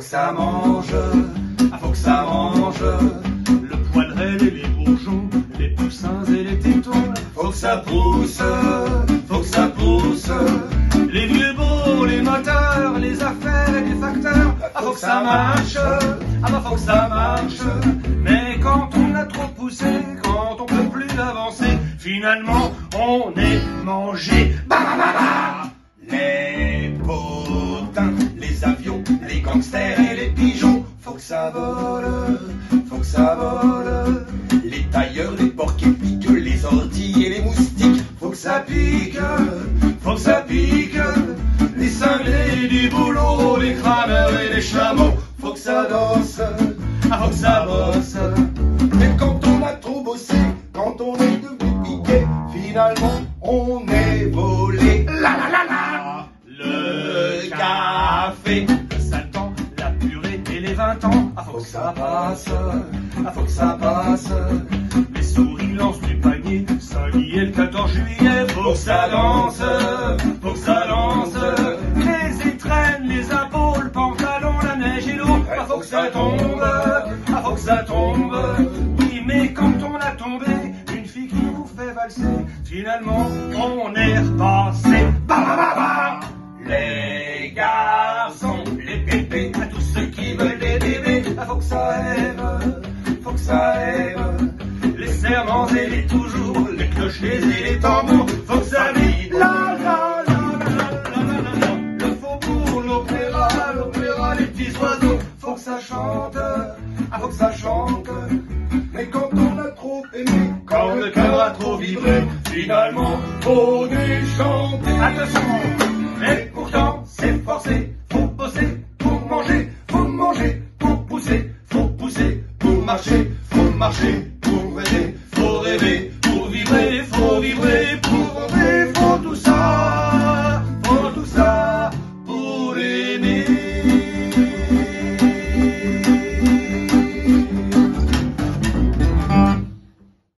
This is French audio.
que ça mange, faut que ça mange. Le poivre et les bourgeons, les poussins et les tétons. Faut que ça pousse, faut que ça pousse. Les vieux beaux, les moteurs, les affaires et les facteurs. Faut que ça marche, Faut que ça marche. Mais quand on a trop poussé, quand on peut plus avancer, finalement on est mangé. Les potins, les avions, les gangsters et les pigeons. Faut que ça vole, faut que ça vole. Les tailleurs, les porcs qui piquent, les orties et les moustiques. Faut que ça pique, faut que ça pique. Les cinglés du boulot, les crâneurs et les chameaux. Faut que ça danse, faut que ça bosse. Mais quand on a trop bossé, quand on est devenu piqué, finalement on est volé. La la la la. Le café, Le saltan, la purée et les 20 ans. faut que ça passe, faut que ça passe. Les souris lancent du panier, Saint-Guy et le 14 juillet. Faut que ça danse, faut que ça danse. Les étrennes, les impôts, le pantalon, la neige et l'eau. Faut que ça tombe, faut que ça tombe. Oui, mais quand on a tombé, une fille qui vous fait valser, finalement on est repassé. Les garçons, les pépés, à tous ceux qui veulent des bébés. Faut que ça aime, faut que ça aime. Les serments et les toujours, les clochers et les tambours. Faut que ça vive. Le faubourg, l'opéra, les petits oiseaux. Faut que ça chante, faut que ça chante. Mais quand on a trop aimé, quand le cœur a trop vibré, finalement on est chanté. Attention, Mais pourtant c'est forcé, faut bosser pour manger pour pousser pour marcher pour rêver, faut rêver.